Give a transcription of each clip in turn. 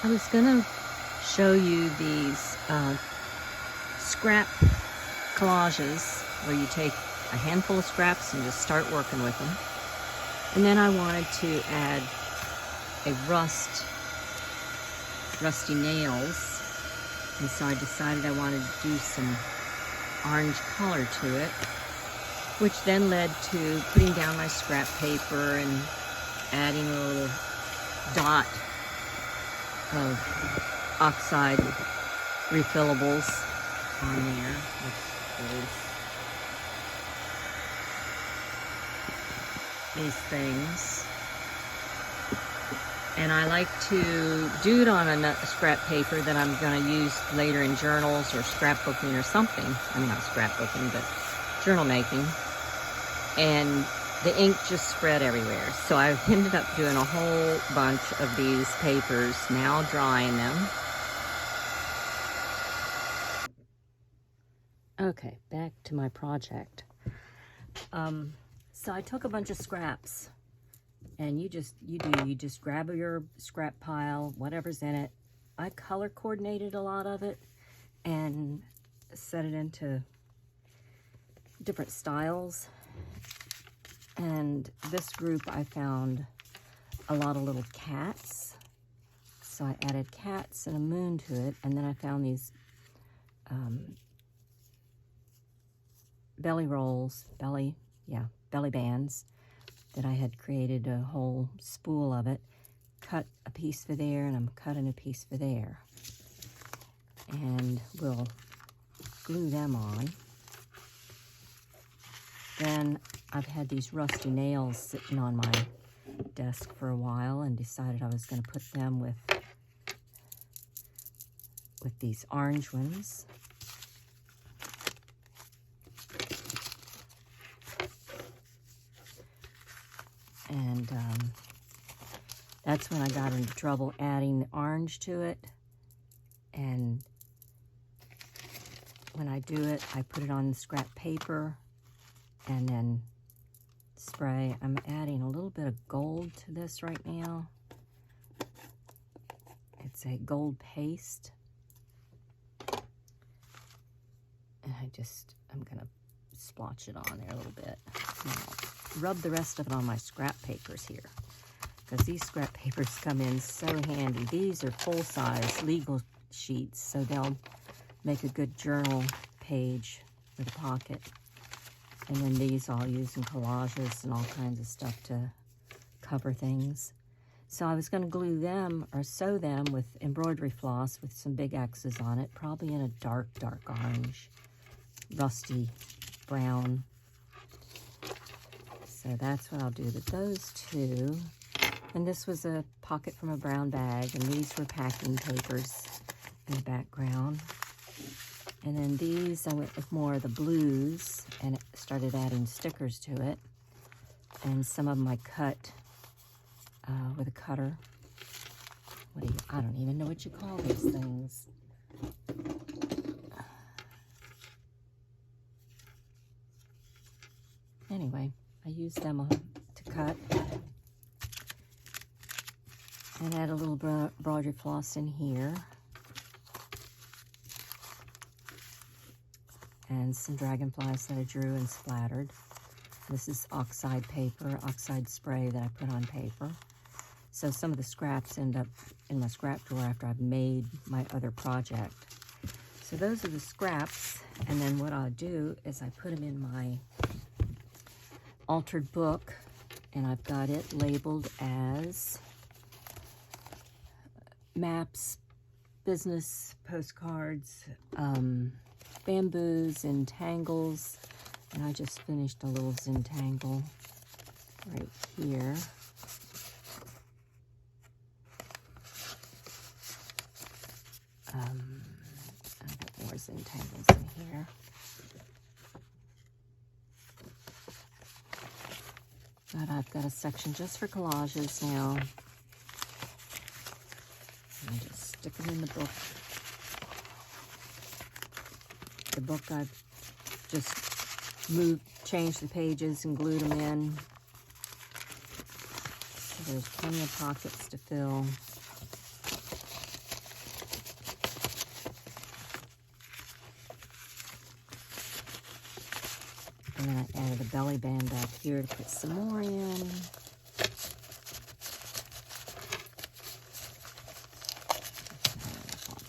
I was gonna show you these scrap collages where you take a handful of scraps and just start working with them. And then I wanted to add a rusty nails. And so I decided I wanted to do some orange color to it, which then led to putting down my scrap paper and adding a little dot of oxide refillables on there with these things. And I like to do it on a scrap paper that I'm going to use later in journals or scrapbooking or something. I mean, not scrapbooking, but journal making. And the ink just spread everywhere. So I've ended up doing a whole bunch of these papers, now drying them. Okay, back to my project. So I took a bunch of scraps, and you just grab your scrap pile, whatever's in it. I color coordinated a lot of it and set it into different styles. And this group, I found a lot of little cats. So I added cats and a moon to it. And then I found these belly bands that I had created a whole spool of it. Cut a piece for there, and I'm cutting a piece for there. And we'll glue them on. Then I've had these rusty nails sitting on my desk for a while and decided I was going to put them with these orange ones. And that's when I got into trouble adding the orange to it. And when I do it, I put it on the scrap paper and then spray. I'm adding a little bit of gold to this right now. It's a gold paste. And I'm gonna splotch it on there a little bit. Now, rub the rest of it on my scrap papers here, because these scrap papers come in so handy. These are full-size legal sheets, so they'll make a good journal page with a pocket. And then these I'll use in collages and all kinds of stuff to cover things. So I was going to glue them or sew them with embroidery floss with some big X's on it, probably in a dark orange, rusty brown. So that's what I'll do with those two. And this was a pocket from a brown bag, and these were packing papers in the background. And then these, I went with more of the blues and started adding stickers to it. And some of them I cut with a cutter. I don't even know what you call these things. Anyway, I used them to cut. And add a little embroidery floss in here. And some dragonflies that I drew and splattered. This is oxide paper, oxide spray that I put on paper. So some of the scraps end up in my scrap drawer after I've made my other project. So those are the scraps, and then what I'll do is I put them in my altered book, and I've got it labeled as maps, business postcards, bamboos, Zentangles, and I just finished a little Zentangle right here. I've got more Zentangles in here. But I've got a section just for collages now. I just stick them in the book. The book I've just changed the pages and glued them in. So there's plenty of pockets to fill. And then I added a belly band back here to put some more in.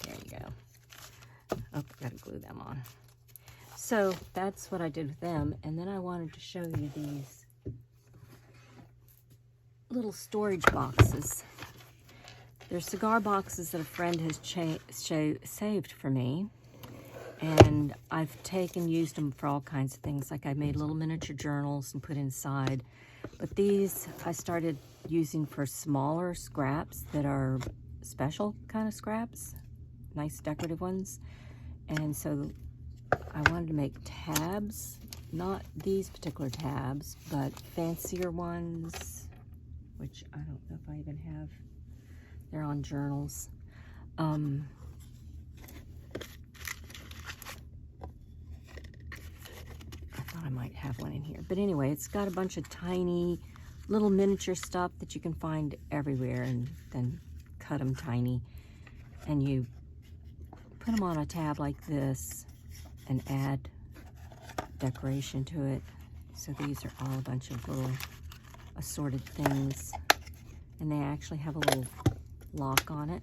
There you go. Oh, gotta glue them on. So that's what I did with them. And then I wanted to show you these little storage boxes. They're cigar boxes that a friend has saved for me. And I've used them for all kinds of things. Like I made little miniature journals and put inside. But these I started using for smaller scraps that are special kind of scraps. Nice decorative ones. And so I wanted to make tabs. Not these particular tabs, but fancier ones. Which I don't know if I even have. They're on journals. I might have one in here. But anyway, it's got a bunch of tiny little miniature stuff that you can find everywhere, and then cut them tiny. And you put them on a tab like this and add decoration to it. So these are all a bunch of little assorted things. And they actually have a little lock on it.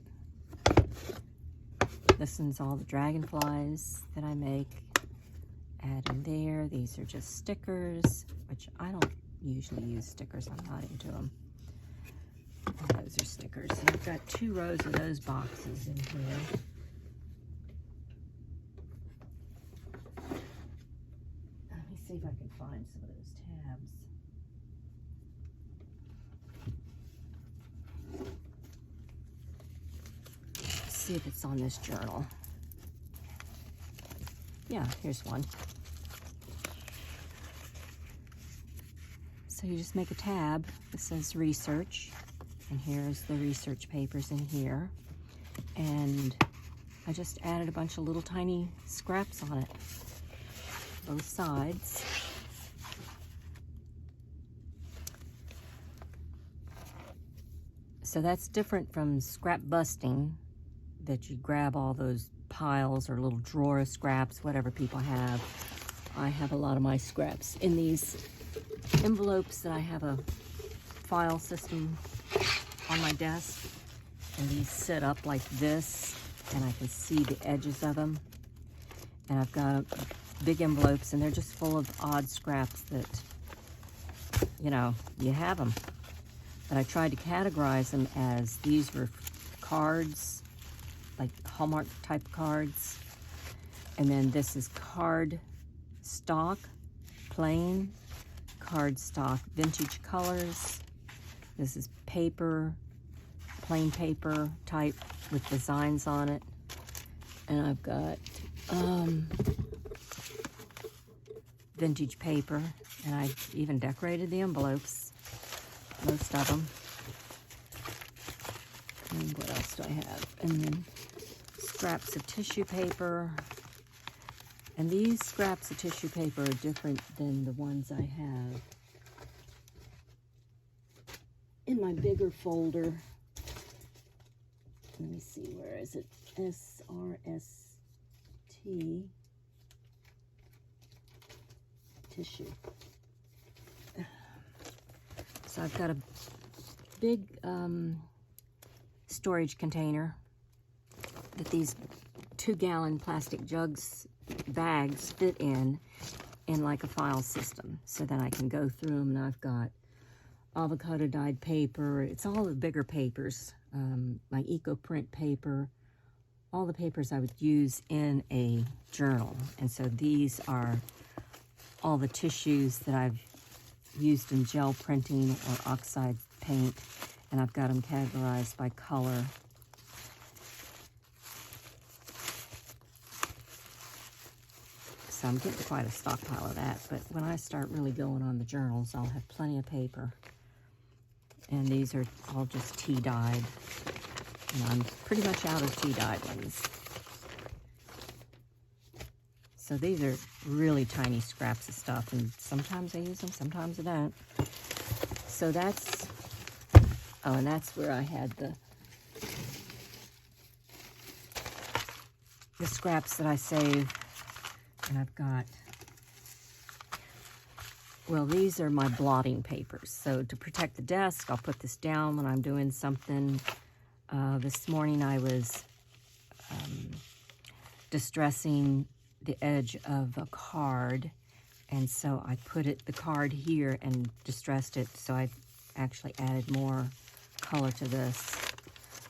This one's all the dragonflies that I make. Add in there. These are just stickers, which I don't usually use stickers. I'm not into them. And those are stickers. And I've got 2 rows of those boxes in here. Let me see if I can find some of those tabs. Let's see if it's on this journal. Yeah, here's one. So you just make a tab that says research, and here's the research papers in here. And I just added a bunch of little tiny scraps on it, both sides. So that's different from scrap busting, that you grab all those piles or little drawer of scraps, whatever people have. I have a lot of my scraps in these envelopes that I have a file system on my desk, and these sit up like this, and I can see the edges of them. And I've got big envelopes, and they're just full of odd scraps that, you know, you have them. But I tried to categorize them as these were cards, like Hallmark type cards. And then this is card stock, plain, card stock, vintage colors. This is paper, plain paper type with designs on it. And I've got vintage paper, and I even decorated the envelopes, most of them. And what else do I have? And then scraps of tissue paper. And these scraps of tissue paper are different than the ones I have in my bigger folder. Let me see, where is it? SRST tissue. So I've got a big storage container that these 2-gallon plastic bags fit in like a file system, so that I can go through them. And I've got avocado dyed paper. It's all the bigger papers, my eco print paper, all the papers I would use in a journal. And so these are all the tissues that I've used in gel printing or oxide paint, and I've got them categorized by color. So I'm getting quite a stockpile of that, but when I start really going on the journals, I'll have plenty of paper. And these are all just tea dyed, and I'm pretty much out of tea dyed ones. So these are really tiny scraps of stuff, and sometimes I use them, sometimes I don't. So that's, oh, and that's where I had the scraps that I saved. And I've got Well, these are my blotting papers. So to protect the desk, I'll put this down when I'm doing something. This morning I was distressing the edge of a card, and so I put the card here and distressed it, so I actually added more color to this.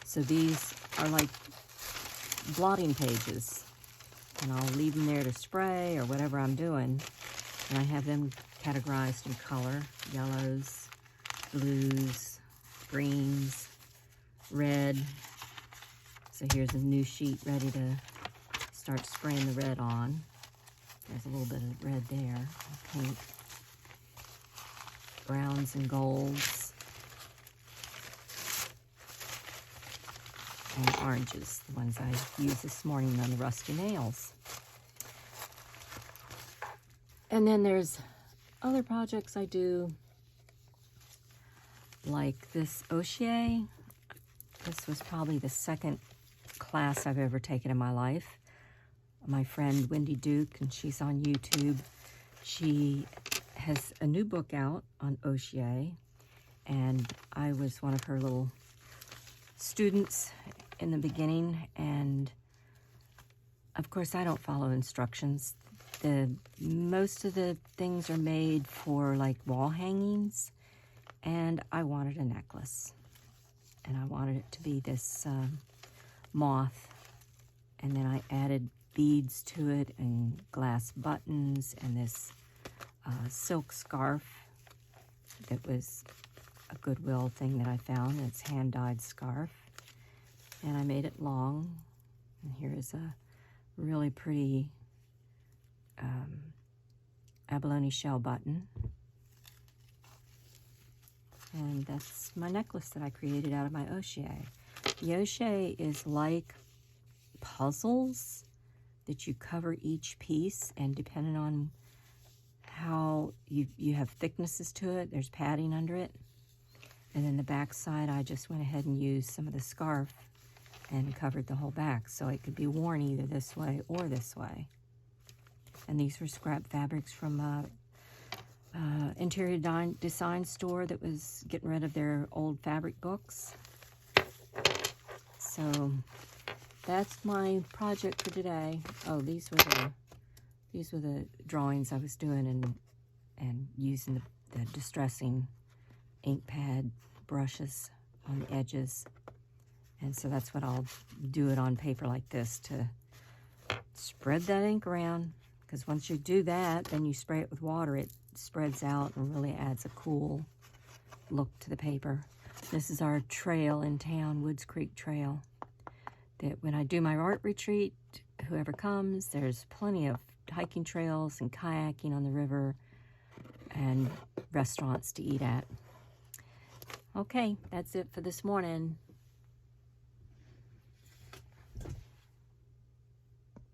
So these are like blotting pages, and I'll leave them there to spray or whatever I'm doing. And I have them categorized in color: yellows, blues, greens, red. So here's a new sheet ready to start spraying the red on. There's a little bit of red there, pink, browns and golds, and oranges, the ones I used this morning on the rusty nails. And then there's other projects I do, like this Oshie. This was probably the second class I've ever taken in my life. My friend Wendy Duke, and she's on YouTube. She has a new book out on Oshie, and I was one of her little students in the beginning, and of course I don't follow instructions. Most of the things are made for like wall hangings, and I wanted a necklace, and I wanted it to be this moth, and then I added beads to it and glass buttons and this silk scarf that was a Goodwill thing that I found. It's hand-dyed scarf, and I made it long, and here is a really pretty abalone shell button, and that's my necklace that I created out of my Oshie. The Oshie is like puzzles that you cover each piece, and depending on how you have thicknesses to it, there's padding under it. And then the back side, I just went ahead and used some of the scarf and covered the whole back, so it could be worn either this way or this way. And these were scrap fabrics from a interior design store that was getting rid of their old fabric books. So that's my project for today. Oh, these were the drawings I was doing and using the distressing ink pad brushes on the edges. And so that's what I'll do it on paper like this, to spread that ink around, because once you do that, then you spray it with water, it spreads out and really adds a cool look to the paper. This is our trail in town, Woods Creek Trail, that when I do my art retreat, whoever comes, there's plenty of hiking trails and kayaking on the river and restaurants to eat at. Okay, that's it for this morning.